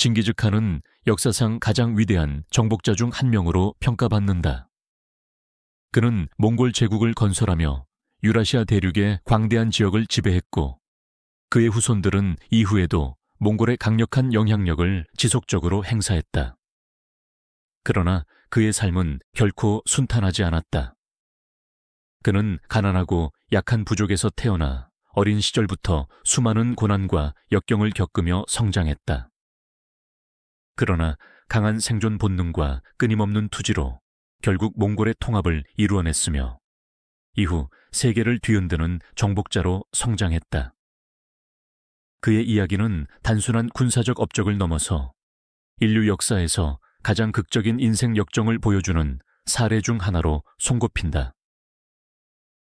징기즈칸은 역사상 가장 위대한 정복자 중 한 명으로 평가받는다. 그는 몽골 제국을 건설하며 유라시아 대륙의 광대한 지역을 지배했고, 그의 후손들은 이후에도 몽골의 강력한 영향력을 지속적으로 행사했다. 그러나 그의 삶은 결코 순탄하지 않았다. 그는 가난하고 약한 부족에서 태어나 어린 시절부터 수많은 고난과 역경을 겪으며 성장했다. 그러나 강한 생존 본능과 끊임없는 투지로 결국 몽골의 통합을 이루어냈으며 이후 세계를 뒤흔드는 정복자로 성장했다. 그의 이야기는 단순한 군사적 업적을 넘어서 인류 역사에서 가장 극적인 인생 역정을 보여주는 사례 중 하나로 손꼽힌다.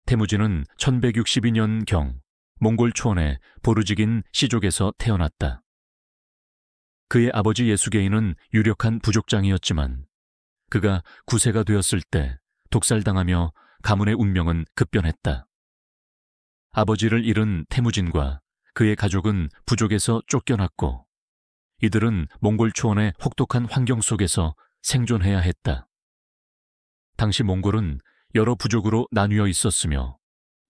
태무진은 1162년경 몽골 초원의 보르지긴 시족에서 태어났다. 그의 아버지 예수게인은 유력한 부족장이었지만 그가 9세가 되었을 때 독살당하며 가문의 운명은 급변했다. 아버지를 잃은 태무진과 그의 가족은 부족에서 쫓겨났고 이들은 몽골 초원의 혹독한 환경 속에서 생존해야 했다. 당시 몽골은 여러 부족으로 나뉘어 있었으며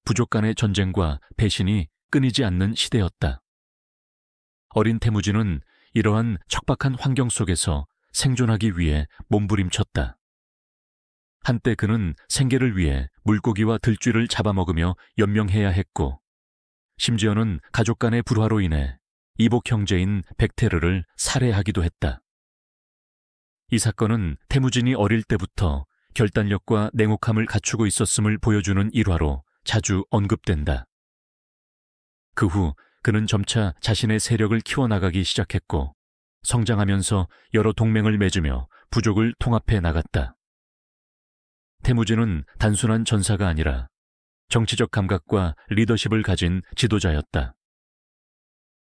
부족 간의 전쟁과 배신이 끊이지 않는 시대였다. 어린 태무진은 이러한 척박한 환경 속에서 생존하기 위해 몸부림쳤다. 한때 그는 생계를 위해 물고기와 들쥐를 잡아먹으며 연명해야 했고 심지어는 가족 간의 불화로 인해 이복 형제인 백테르를 살해하기도 했다. 이 사건은 태무진이 어릴 때부터 결단력과 냉혹함을 갖추고 있었음을 보여주는 일화로 자주 언급된다. 그 후 그는 점차 자신의 세력을 키워나가기 시작했고 성장하면서 여러 동맹을 맺으며 부족을 통합해 나갔다. 태무진은 단순한 전사가 아니라 정치적 감각과 리더십을 가진 지도자였다.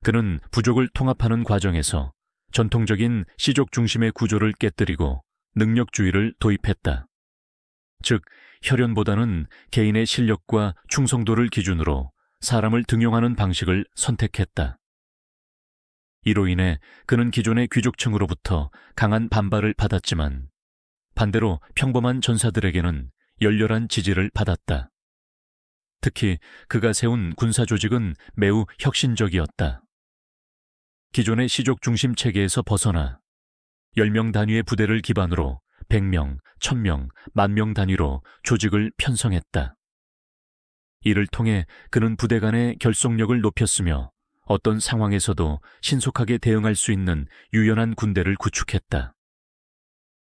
그는 부족을 통합하는 과정에서 전통적인 시족 중심의 구조를 깨뜨리고 능력주의를 도입했다. 즉, 혈연보다는 개인의 실력과 충성도를 기준으로 사람을 등용하는 방식을 선택했다. 이로 인해 그는 기존의 귀족층으로부터 강한 반발을 받았지만 반대로 평범한 전사들에게는 열렬한 지지를 받았다. 특히 그가 세운 군사 조직은 매우 혁신적이었다. 기존의 시족 중심 체계에서 벗어나 10명 단위의 부대를 기반으로 100명, 1000명, 10,000명 단위로 조직을 편성했다. 이를 통해 그는 부대 간의 결속력을 높였으며 어떤 상황에서도 신속하게 대응할 수 있는 유연한 군대를 구축했다.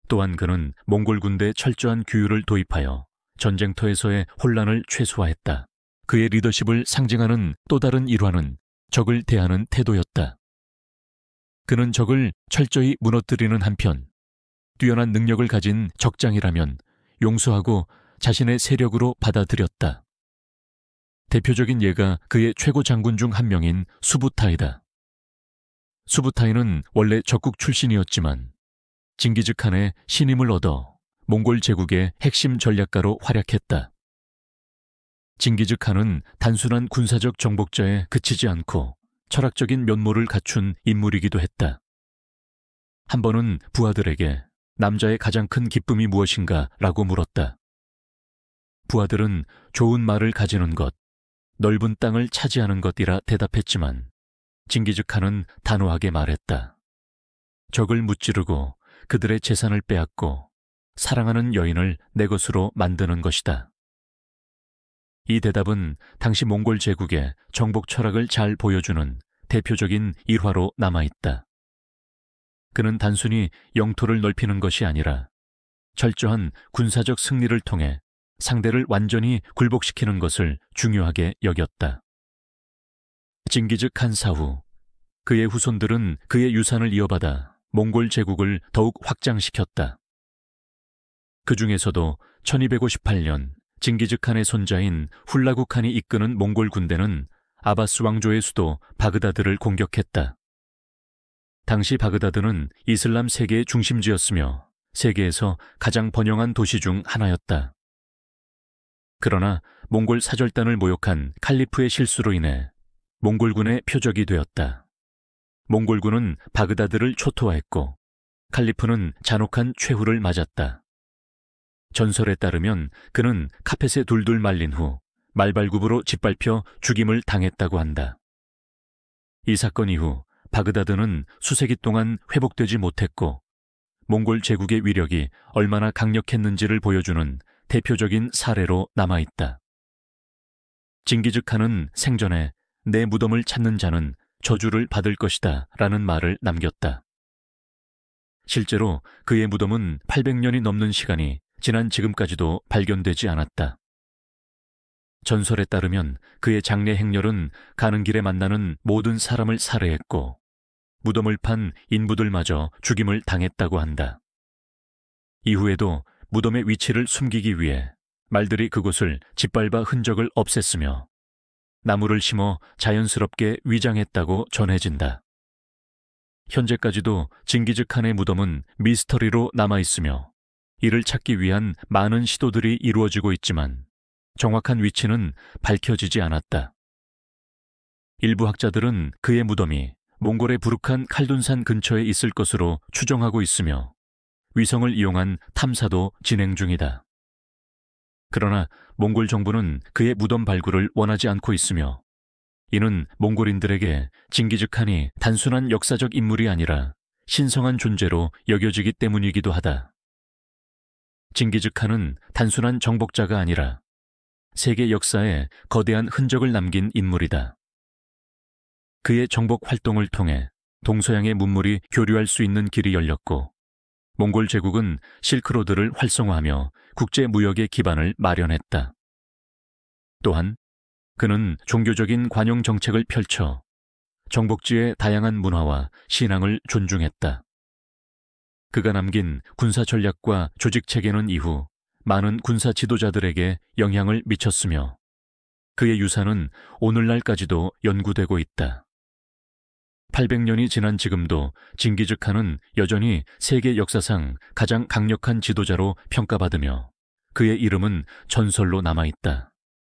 또한 그는 몽골 군대에 철저한 규율을 도입하여 전쟁터에서의 혼란을 최소화했다. 그의 리더십을 상징하는 또 다른 일화는 적을 대하는 태도였다. 그는 적을 철저히 무너뜨리는 한편 뛰어난 능력을 가진 적장이라면 용서하고 자신의 세력으로 받아들였다. 대표적인 예가 그의 최고 장군 중 한 명인 수부타이다. 수부타이는 원래 적국 출신이었지만 징기즈칸의 신임을 얻어 몽골 제국의 핵심 전략가로 활약했다. 징기즈칸은 단순한 군사적 정복자에 그치지 않고 철학적인 면모를 갖춘 인물이기도 했다. 한 번은 부하들에게 남자의 가장 큰 기쁨이 무엇인가 라고 물었다. 부하들은 좋은 말을 가지는 것, 넓은 땅을 차지하는 것이라 대답했지만 징기즈칸은 단호하게 말했다. 적을 무찌르고 그들의 재산을 빼앗고 사랑하는 여인을 내 것으로 만드는 것이다. 이 대답은 당시 몽골 제국의 정복 철학을 잘 보여주는 대표적인 일화로 남아있다. 그는 단순히 영토를 넓히는 것이 아니라 철저한 군사적 승리를 통해 상대를 완전히 굴복시키는 것을 중요하게 여겼다. 징기즈칸 사후 그의 후손들은 그의 유산을 이어받아 몽골 제국을 더욱 확장시켰다. 그 중에서도 1258년 징기즈칸의 손자인 훌라구칸이 이끄는 몽골 군대는 아바스 왕조의 수도 바그다드를 공격했다. 당시 바그다드는 이슬람 세계의 중심지였으며 세계에서 가장 번영한 도시 중 하나였다. 그러나 몽골 사절단을 모욕한 칼리프의 실수로 인해 몽골군의 표적이 되었다. 몽골군은 바그다드를 초토화했고 칼리프는 잔혹한 최후를 맞았다. 전설에 따르면 그는 카펫에 둘둘 말린 후 말발굽으로 짓밟혀 죽임을 당했다고 한다. 이 사건 이후 바그다드는 수세기 동안 회복되지 못했고 몽골 제국의 위력이 얼마나 강력했는지를 보여주는 대표적인 사례로 남아있다. 징기즈칸은 생전에 내 무덤을 찾는 자는 저주를 받을 것이다 라는 말을 남겼다. 실제로 그의 무덤은 800년이 넘는 시간이 지난 지금까지도 발견되지 않았다. 전설에 따르면 그의 장례 행렬은 가는 길에 만나는 모든 사람을 살해했고 무덤을 판 인부들마저 죽임을 당했다고 한다. 이후에도 무덤의 위치를 숨기기 위해 말들이 그곳을 짓밟아 흔적을 없앴으며 나무를 심어 자연스럽게 위장했다고 전해진다. 현재까지도 징기즈칸의 무덤은 미스터리로 남아있으며 이를 찾기 위한 많은 시도들이 이루어지고 있지만 정확한 위치는 밝혀지지 않았다. 일부 학자들은 그의 무덤이 몽골의 부룩한 칼둔산 근처에 있을 것으로 추정하고 있으며 위성을 이용한 탐사도 진행 중이다. 그러나 몽골 정부는 그의 무덤 발굴을 원하지 않고 있으며 이는 몽골인들에게 징기즈칸이 단순한 역사적 인물이 아니라 신성한 존재로 여겨지기 때문이기도 하다. 징기즈칸은 단순한 정복자가 아니라 세계 역사에 거대한 흔적을 남긴 인물이다. 그의 정복 활동을 통해 동서양의 문물이 교류할 수 있는 길이 열렸고 몽골 제국은 실크로드를 활성화하며 국제 무역의 기반을 마련했다. 또한 그는 종교적인 관용 정책을 펼쳐 정복지의 다양한 문화와 신앙을 존중했다. 그가 남긴 군사 전략과 조직 체계는 이후 많은 군사 지도자들에게 영향을 미쳤으며 그의 유산은 오늘날까지도 연구되고 있다. 800년이 지난 지금도 징기즈칸은 여전히 세계 역사상 가장 강력한 지도자로 평가받으며 그의 이름은 전설로 남아있다.